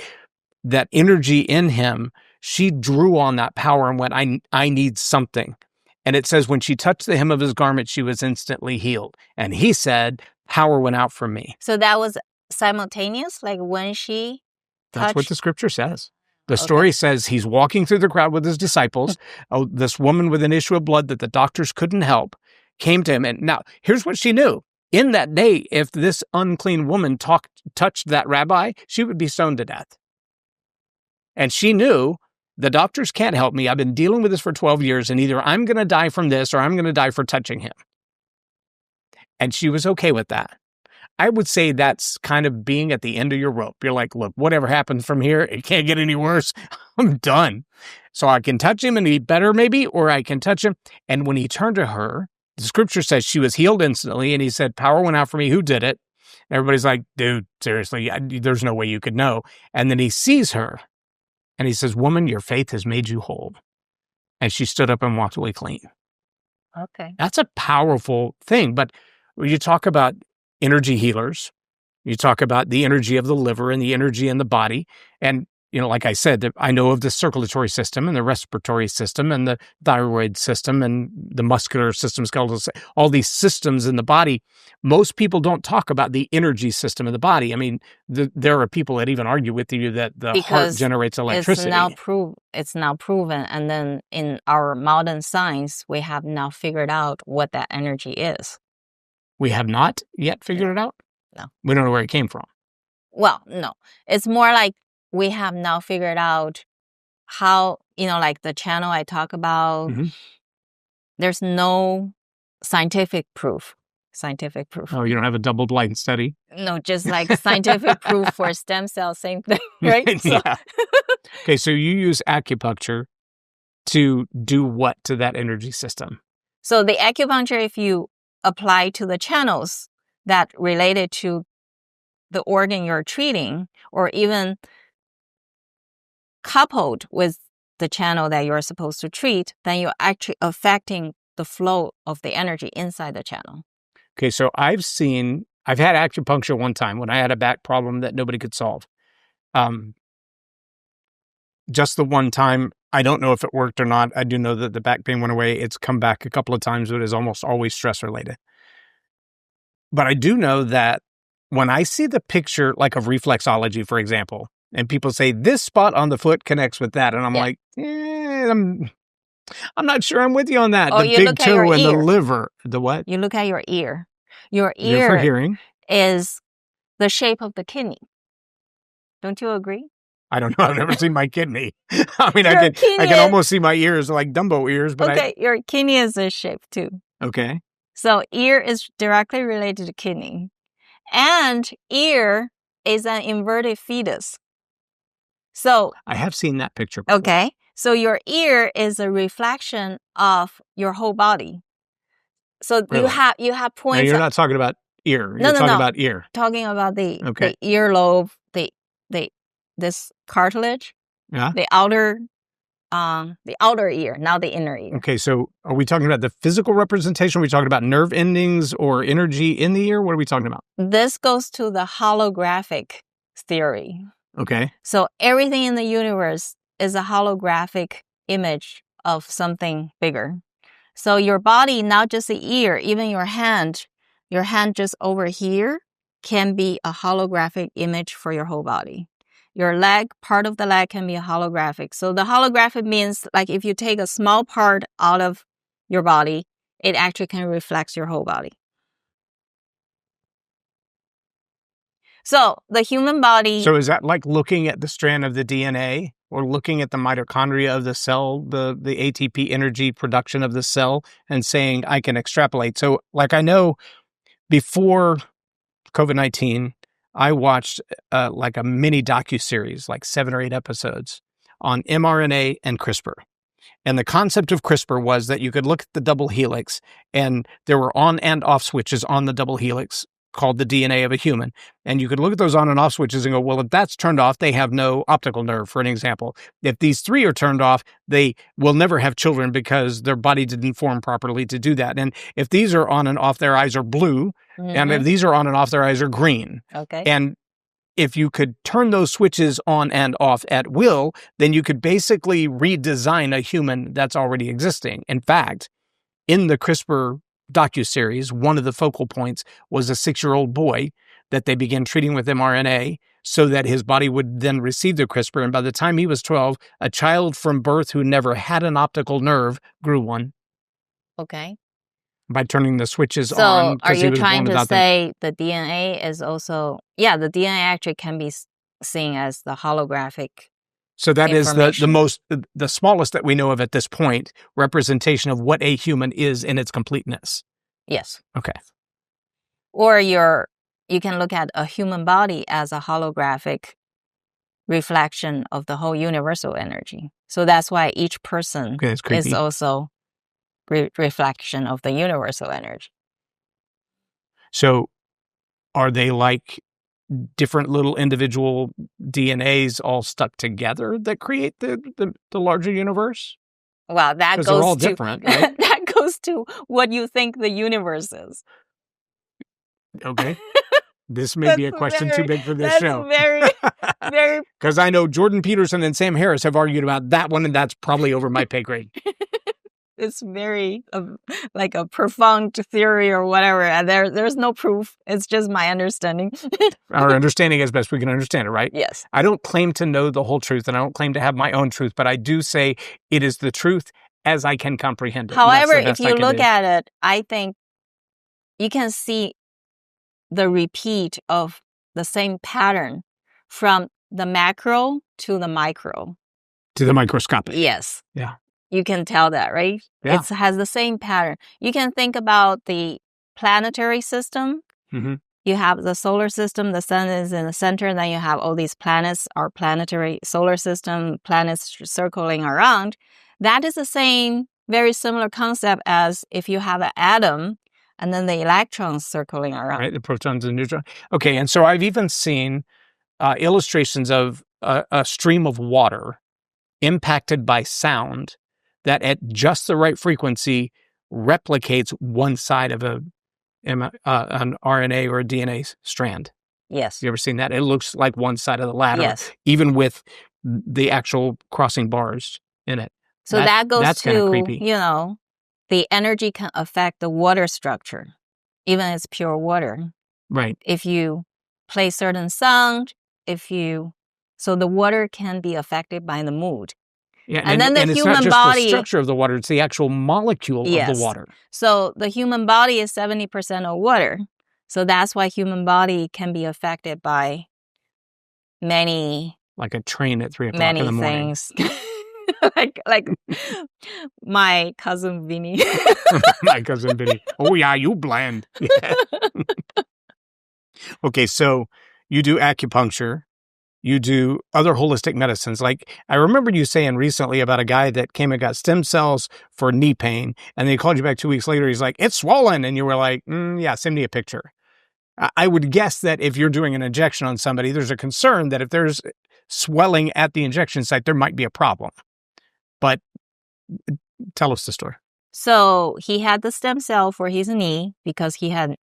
that energy in him, she drew on that power and went, I need something. And it says when she touched the hem of his garment, she was instantly healed. And he said, power went out from me. So that was simultaneous? Like when she That's what touched? the scripture says. The Okay. story says he's walking through the crowd with his disciples. Oh, this woman with an issue of blood that the doctors couldn't help came to him. And now here's what she knew. In that day, if this unclean woman touched that rabbi, she would be stoned to death. And she knew the doctors can't help me. I've been dealing with this for 12 years, and either I'm going to die from this or I'm going to die for touching him. And she was okay with that. I would say that's kind of being at the end of your rope. You're like, look, whatever happens from here, it can't get any worse. I'm done. So I can touch him and be better maybe, or I can touch him. And when he turned to her, the scripture says she was healed instantly. And he said, power went out from me. Who did it? And everybody's like, dude, seriously, there's no way you could know. And then he sees her and he says, woman, your faith has made you whole. And she stood up and walked away clean. Okay. That's a powerful thing. But when you talk about energy healers, you talk about the energy of the liver and the energy in the body. And, like I said, I know of the circulatory system and the respiratory system and the thyroid system and the muscular system, skeletal system, all these systems in the body. Most people don't talk about the energy system of the body. I mean, there are people that even argue with you that the heart generates electricity. It's now proven. And then in our modern science, we have now figured out what that energy is. We have not yet figured it out? No. We don't know where it came from. Well, no. It's more like we have now figured out how, like the channel I talk about, there's no scientific proof. Oh, you don't have a double-blind study? No, just like scientific proof for stem cells, same thing, right? Yeah. Okay, so you use acupuncture to do what to that energy system? So the acupuncture, if you apply to the channels that related to the organ you're treating, or even coupled with the channel that you're supposed to treat, then you're actually affecting the flow of the energy inside the channel. Okay, so I've had acupuncture one time when I had a back problem that nobody could solve. Just the one time, I don't know if it worked or not. I do know that the back pain went away. It's come back a couple of times, but it's almost always stress related. But I do know that when I see the picture, like of reflexology, for example, and people say this spot on the foot connects with that, and I'm like, I'm not sure I'm with you on that. Oh, the you big look at toe your and ear. the liver. The what? You look at your ear. Your Ear for ear hearing. is the shape of the kidney. Don't you agree? I don't know. I've never seen my kidney. I mean, I Your can almost see my ears like Dumbo ears, but okay, your kidney is this shape too. Okay. So ear is directly related to kidney. And ear is an inverted fetus. So I have seen that picture before. okay. So your ear is a reflection of your whole body. So Really? you have points. Now, you're not talking about ear. No, You're talking no. about ear. Talking about the earlobe, this cartilage, the outer ear, not the inner ear. Okay, so are we talking about the physical representation? Are we talking about nerve endings or energy in the ear? What are we talking about? This goes to the holographic theory. Okay. So everything in the universe is a holographic image of something bigger. So your body, not just the ear, even your hand just over here can be a holographic image for your whole body. Your leg, part of the leg can be a holographic. So the holographic means like if you take a small part out of your body, it actually can reflect your whole body. So the human body... So is that like looking at the strand of the DNA or looking at the mitochondria of the cell, the ATP energy production of the cell and saying, I can extrapolate? So like I know before COVID-19, I watched like a mini docuseries, like 7 or 8 episodes on mRNA and CRISPR. And the concept of CRISPR was that you could look at the double helix and there were on and off switches on the double helix called the DNA of a human. And you could look at those on and off switches and go, well, if that's turned off, they have no optical nerve, for an example. If these 3 are turned off, they will never have children because their body didn't form properly to do that. And if these are on and off, their eyes are blue. Mm-hmm. And if these are on and off, their eyes are green. Okay. And if you could turn those switches on and off at will, then you could basically redesign a human that's already existing. In fact, in the CRISPR docuseries, one of the focal points was a 6-year-old boy that they began treating with mRNA so that his body would then receive the CRISPR. And by the time he was 12, a child from birth who never had an optical nerve grew one. Okay. By turning the switches on. So are He you was trying born to without say the DNA is also, the DNA actually can be seen as the holographic. So that is the smallest that we know of at this point, representation of what a human is in its completeness. Yes. Okay. Or you can look at a human body as a holographic reflection of the whole universal energy. So that's why each person is also reflection of the universal energy. So are they like different little individual DNAs all stuck together that create the larger universe? Well, that goes they're all different, right? That goes to what you think the universe is. Okay. This may be a question too big for this show. Very, very. Because I know Jordan Peterson and Sam Harris have argued about that one, and that's probably over my pay grade. It's very like a profound theory or whatever. And there's no proof. It's just my understanding. Our understanding as best we can understand it, right? Yes. I don't claim to know the whole truth, and I don't claim to have my own truth, but I do say it is the truth as I can comprehend it. However, if you look at it, I think you can see the repeat of the same pattern from the macro to the micro. To the microscopic. Yes. Yeah. You can tell that, right? Yeah. It has the same pattern. You can think about the planetary system. Mm-hmm. You have the solar system, the sun is in the center, and then you have all these planets, our planetary solar system, planets circling around. That is the same, very similar concept as if you have an atom and then the electrons circling around. Right, the protons and neutrons. Okay, and so I've even seen illustrations of a stream of water impacted by sound that at just the right frequency replicates one side of an RNA or a DNA strand. Yes. You ever seen that? It looks like one side of the ladder, yes, even with the actual crossing bars in it. So that goes that's to, creepy. The energy can affect the water structure, even if it's pure water. Right. If you play certain sound, so the water can be affected by the mood. Yeah, and then the it's human not just body, the structure of the water; it's the actual molecule of the water. So the human body is 70% of water. So that's why human body can be affected by many, like a train at 3 o'clock in the morning. Things. like my cousin Vinny. My cousin Vinny. Oh yeah, you bland. Yeah. Okay, so you do acupuncture. You do other holistic medicines. Like I remember you saying recently about a guy that came and got stem cells for knee pain, and then he called you back 2 weeks later. He's like, "It's swollen," and you were like, "Yeah, send me a picture." I would guess that if you're doing an injection on somebody, there's a concern that if there's swelling at the injection site, there might be a problem. But tell us the story. So he had the stem cell for his knee because he had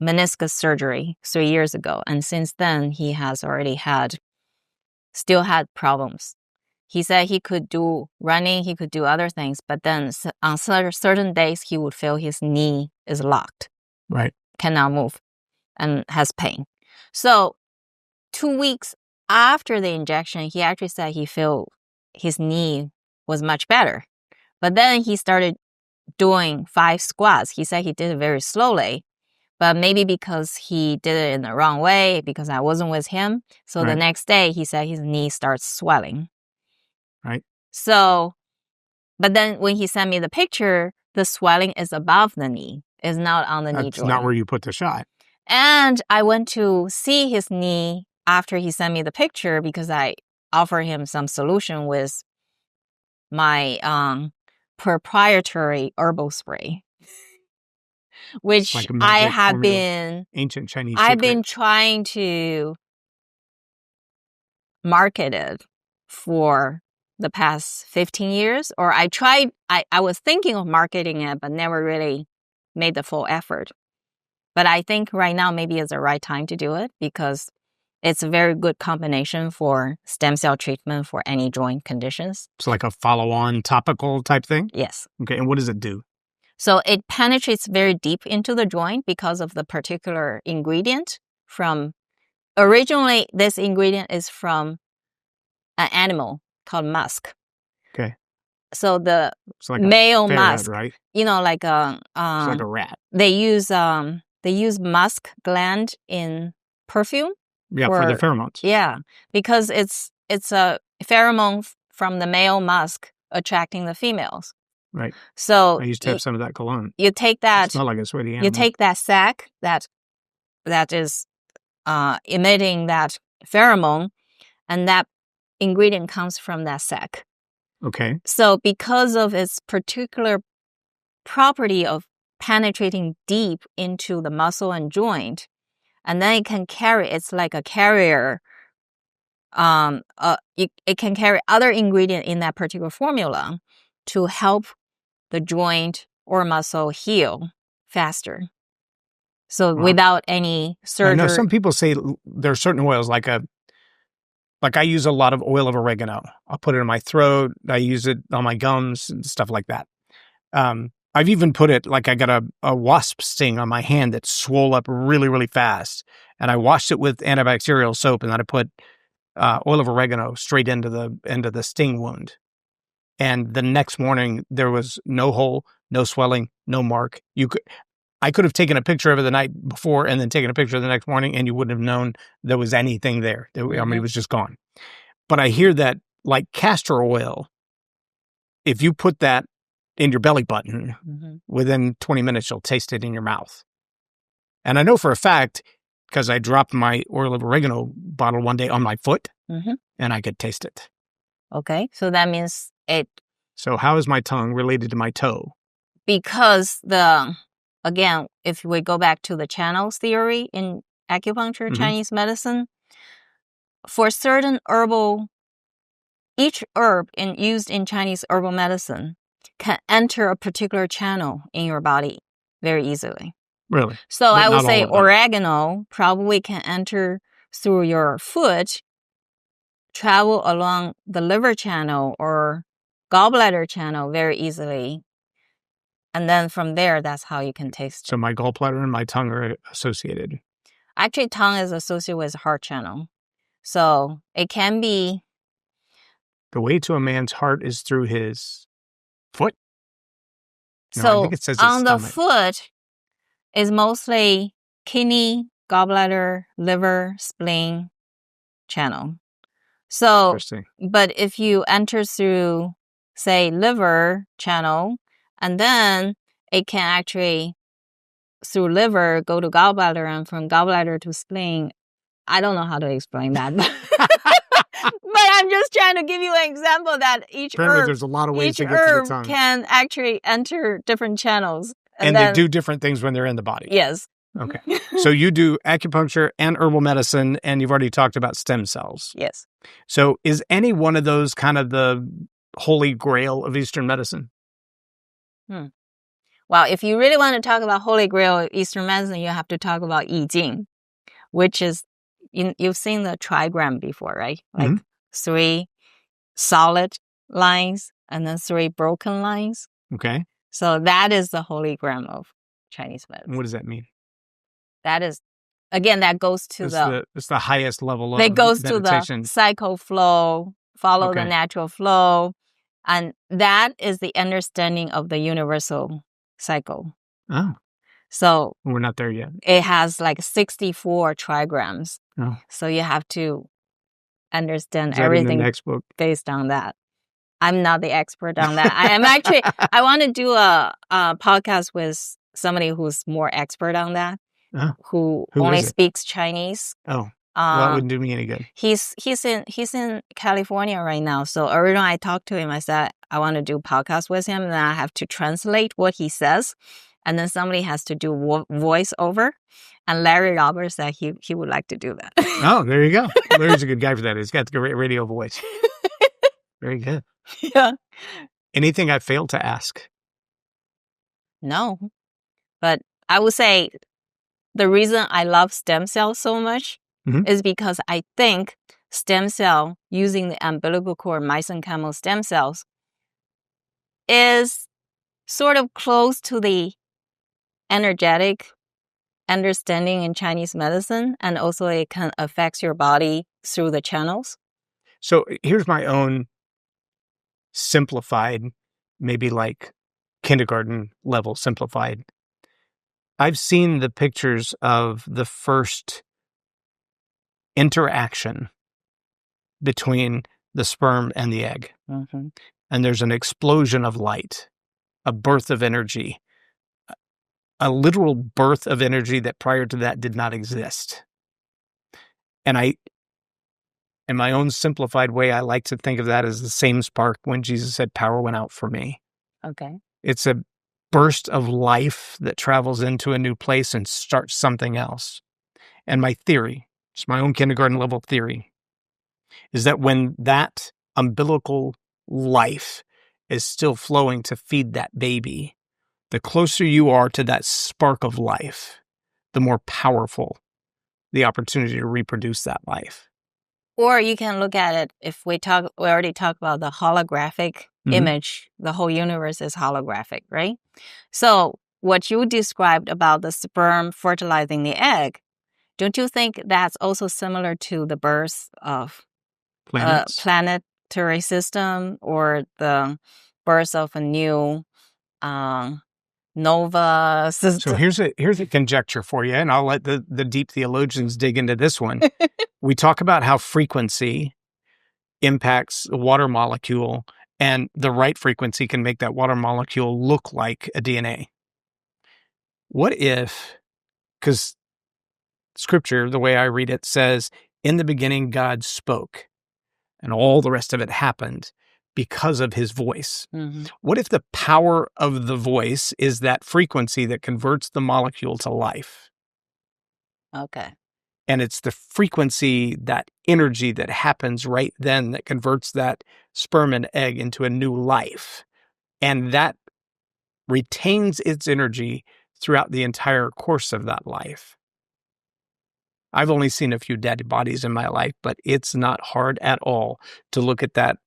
meniscus surgery 3 years ago, and since then he has already still had problems. He said he could do running, he could do other things, but then on certain days he would feel his knee is locked. Right. Cannot move and has pain. So 2 weeks after the injection, he actually said he felt his knee was much better. But then he started doing 5 squats. He said he did it very slowly. But maybe because he did it in the wrong way, because I wasn't with him. So right. The next day, he said his knee starts swelling. Right. So, but then when he sent me the picture, the swelling is above the knee. It's not on the knee joint. That's not where you put the shot. And I went to see his knee after he sent me the picture because I offered him some solution with my proprietary herbal spray. Which like I have formula. been ancient Chinese. I've been trying to market it for the past 15 years. Or I was thinking of marketing it, but never really made the full effort. But I think right now maybe it's the right time to do it because it's a very good combination for stem cell treatment for any joint conditions. It's like a follow-on topical type thing? Yes. Okay, and what does it do? So it penetrates very deep into the joint because of the particular ingredient from, originally this ingredient is from an animal called musk. Okay. So the It's like male a ferret, musk, right? like It's like a rat. they use musk gland in perfume. Yeah, for the pheromones. Yeah, because it's a pheromone from the male musk attracting the females. Right. So I used to have some of that cologne. you take that. It smelled like a sweaty animal. You take that sac that is emitting that pheromone, and that ingredient comes from that sac. Okay. So because of its particular property of penetrating deep into the muscle and joint, and then it can carry, it's like a carrier. It can carry other ingredient in that particular formula to help the joint or muscle heal faster. So without any surgery. I know some people say there are certain oils, like I use a lot of oil of oregano. I'll put it in my throat. I use it on my gums and stuff like that. I've even put it, like I got a wasp sting on my hand that swole up really, really fast. And I washed it with antibacterial soap, and then I put oil of oregano straight into the sting wound. And the next morning, there was no hole, no swelling, no mark. I could have taken a picture of it the night before and then taken a picture the next morning, and you wouldn't have known there was anything there. I mean, it was just gone. But I hear that, like castor oil, if you put that in your belly button, within 20 minutes, you'll taste it in your mouth. And I know for a fact, because I dropped my oil of oregano bottle one day on my foot, and I could taste it. Okay, so that means it. So how is my tongue related to my toe? Because again, if we go back to the channels theory in acupuncture, Chinese medicine, for certain each herb used in Chinese herbal medicine can enter a particular channel in your body very easily. Really? So I would say oregano probably can enter through your foot, travel along the liver channel or gallbladder channel very easily. And then from there, that's how you can taste it. So my gallbladder and my tongue are associated. Actually, tongue is associated with heart channel. So it can be. The way to a man's heart is through his foot? No, So I think it says on the stomach. foot is mostly kidney, gallbladder, liver, spleen channel. So, Interesting. but if you enter through, say, liver channel, and then it can actually, through liver, go to gallbladder, and from gallbladder to spleen. I don't know how to explain that. But I'm just trying to give you an example that Apparently there's a lot of ways to get to the tongue. Can actually enter different channels. And they do different things when they're in the body. Yes. Okay. So you do acupuncture and herbal medicine, and you've already talked about stem cells. Yes. So is any one of those kind of the holy grail of Eastern medicine? Well, if you really want to talk about holy grail of Eastern medicine, you have to talk about I Ching, which is, you've seen the trigram before, right? Like 3 solid lines and then 3 broken lines. Okay. So that is the holy grail of Chinese medicine. What does that mean? That is, again, that goes to it's the highest level of that goes meditation. to the cycle flow, follow the natural flow. And that is the understanding of the universal cycle. Oh. So we're not there yet. It has like 64 trigrams. Oh. So you have to understand Is that everything in the next book? Based on that. I'm not the expert on that. I am actually, I want to do a podcast with somebody who's more expert on that, who only speaks Chinese. Oh, well, that wouldn't do me any good. He's in California right now. So originally I talked to him. I said, I want to do a podcast with him, and then I have to translate what he says. And then somebody has to do voiceover. And Larry Roberts said he would like to do that. Oh, there you go. Larry's a good guy for that. He's got the great radio voice. Very good. Yeah. Anything I failed to ask? No. But I would say the reason I love stem cells so much is because I think stem cell, using the umbilical cord mesenchymal stem cells, is sort of close to the energetic understanding in Chinese medicine, and also it can affect your body through the channels? So here's my own simplified, maybe like kindergarten level simplified. I've seen the pictures of the first interaction between the sperm and the egg. Mm-hmm. And there's an explosion of light, a birth of energy, a literal birth of energy that prior to that did not exist. And in my own simplified way, I like to think of that as the same spark when Jesus said, power went out for me. Okay. It's a burst of life that travels into a new place and starts something else. And my theory, it's my own kindergarten level theory, is that when that umbilical life is still flowing to feed that baby, the closer you are to that spark of life, the more powerful the opportunity to reproduce that life. Or you can look at it, if we already talked about the holographic image, the whole universe is holographic, right? So what you described about the sperm fertilizing the egg, don't you think that's also similar to the birth of planetary system, or the birth of a new nova system? So here's a conjecture for you, and I'll let the deep theologians dig into this one. We talk about how frequency impacts the water molecule, and the right frequency can make that water molecule look like a DNA. What if, because Scripture, the way I read it, says, in the beginning God spoke, and all the rest of it happened because of his voice. Mm-hmm. What if the power of the voice is that frequency that converts the molecule to life? Okay. And it's the frequency, that energy that happens right then that converts that sperm and egg into a new life. And that retains its energy throughout the entire course of that life. I've only seen a few dead bodies in my life, but it's not hard at all to look at that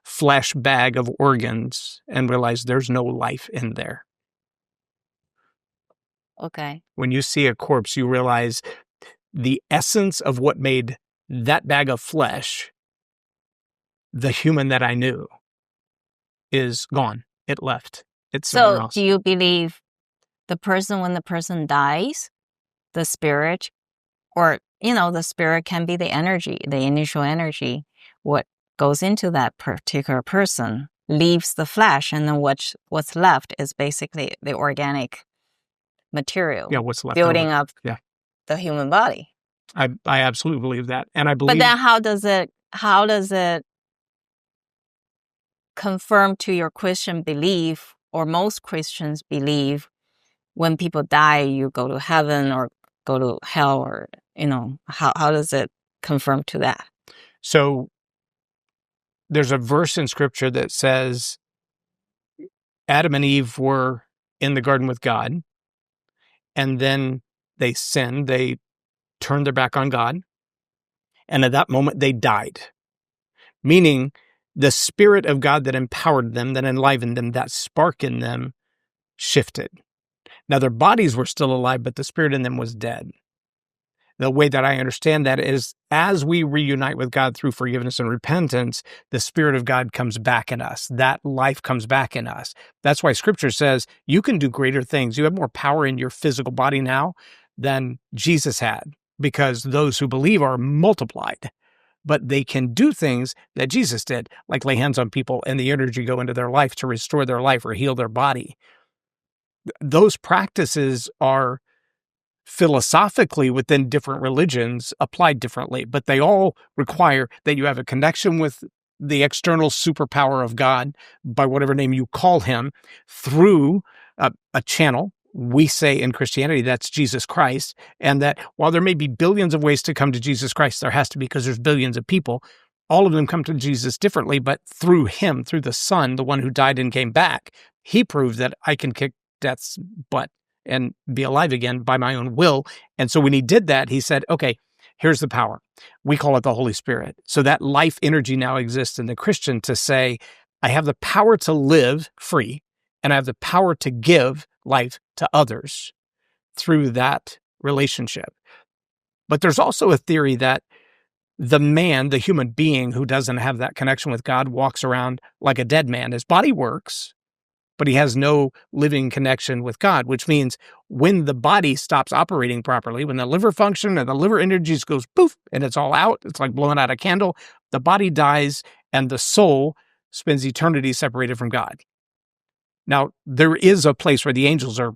flesh bag of organs and realize there's no life in there. Okay. When you see a corpse, you realize the essence of what made that bag of flesh the human that I knew is gone. It left. It's somewhere So else. do you believe when the person dies, the spirit, or, the spirit can be the energy, the initial energy, what goes into that particular person leaves the flesh, and then what's left is basically the organic material. Yeah, what's left building over. up the human body. I absolutely believe that. And I believe. But then how does it confirm to your Christian belief, or most Christians believe, when people die, you go to heaven or go to hell, or, how does it confirm to that? So there's a verse in Scripture that says Adam and Eve were in the garden with God, and then they sinned. They turned their back on God, and at that moment they died. Meaning the Spirit of God that empowered them, that enlivened them, that spark in them shifted. Now their bodies were still alive, but the Spirit in them was dead. The way that I understand that is, as we reunite with God through forgiveness and repentance, the Spirit of God comes back in us. That life comes back in us. That's why Scripture says you can do greater things. You have more power in your physical body now than Jesus had, because those who believe are multiplied. But they can do things that Jesus did, like lay hands on people and the energy go into their life to restore their life or heal their body. Those practices are philosophically within different religions applied differently, but they all require that you have a connection with the external superpower of God, by whatever name you call him, through a channel. We say in Christianity, that's Jesus Christ. And that while there may be billions of ways to come to Jesus Christ, there has to be, because there's billions of people, all of them come to Jesus differently, but through him, through the Son, the one who died and came back, he proved that I can kick death's butt and be alive again by my own will. And so when he did that, he said, okay, here's the power. We call it the Holy Spirit. So that life energy now exists in the Christian to say, I have the power to live free, and I have the power to give life to others. through that relationship. But there's also a theory that the man, the human being who doesn't have that connection with God, walks around like a dead man. His body works, but he has no living connection with God, which means when the body stops operating properly, when the liver function and the liver energies goes poof, and it's all out, it's like blowing out a candle, the body dies and the soul spends eternity separated from God. Now, there is a place where the angels are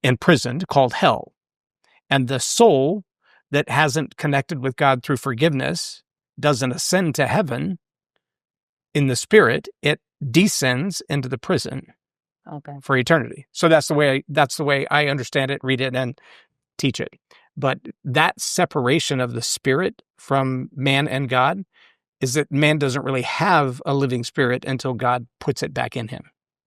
imprisoned called hell, and the soul that hasn't connected with God through forgiveness doesn't ascend to heaven in the spirit. It descends into the prison for eternity. So that's the way I understand it, read it, and teach it. But that separation of the spirit from man and God is that man doesn't really have a living spirit until God puts it back in him.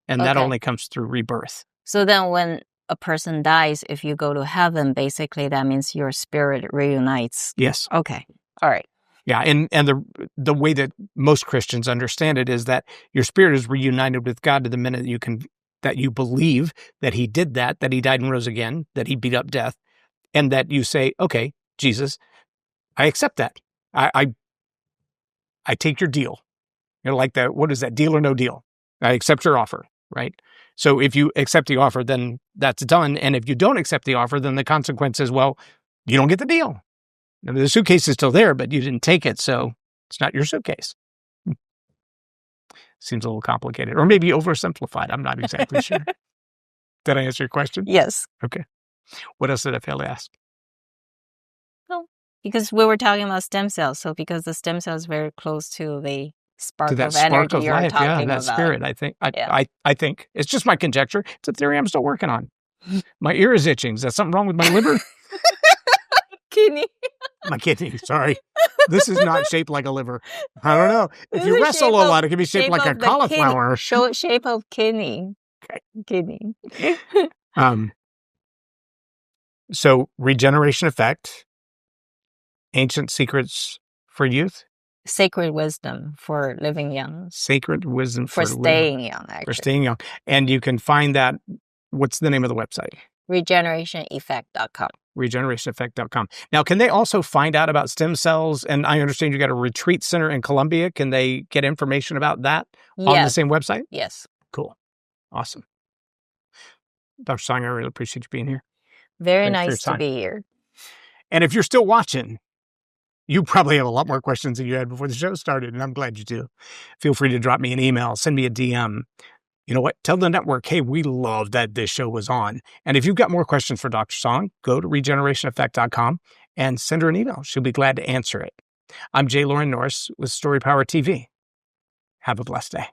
And that only comes through rebirth. So then when a person dies, if you go to heaven, basically that means your spirit reunites. Yes. Okay. All right. Yeah, and the way that most Christians understand it is that your spirit is reunited with God to the minute that you believe that he did that he died and rose again, that he beat up death, and that you say, okay, Jesus, I accept that. I take your deal. Like what is that, deal or no deal? I accept your offer, right? So if you accept the offer, then that's done. And if you don't accept the offer, then the consequence is, well, you don't get the deal. Now, the suitcase is still there, but you didn't take it, so it's not your suitcase. Seems a little complicated. Or maybe oversimplified. I'm not exactly sure. Did I answer your question? Yes. Okay. What else did I fail to ask? No, because we were talking about stem cells. So because the stem cell is very close to the spark to that of spark energy of you're life, talking that about. spirit. I think. I think it's just my conjecture. It's a theory I'm still working on. My ear is itching. Is that something wrong with my liver? Kidney. My kidney. Sorry, this is not shaped like a liver. I don't know. If you wrestle a lot, it can be shaped like a cauliflower. Shape of kidney. Okay. Kidney. So regeneration effect. Ancient secrets for youth. Sacred wisdom for living young. Sacred wisdom for staying young, actually. For staying young. And you can find that. What's the name of the website? Regenerationeffect.com. Regenerationeffect.com. Now, can they also find out about stem cells? And I understand you got a retreat center in Colombia. Can they get information about that on the same website? Yes. Cool. Awesome. Dr. Song, I really appreciate you being here. Very nice to be here. And if you're still watching, you probably have a lot more questions than you had before the show started, and I'm glad you do. Feel free to drop me an email, send me a DM. You know what? Tell the network, hey, we love that this show was on. And if you've got more questions for Dr. Song, go to regenerationeffect.com and send her an email. She'll be glad to answer it. I'm J. Loren Norris with Story Power TV. Have a blessed day.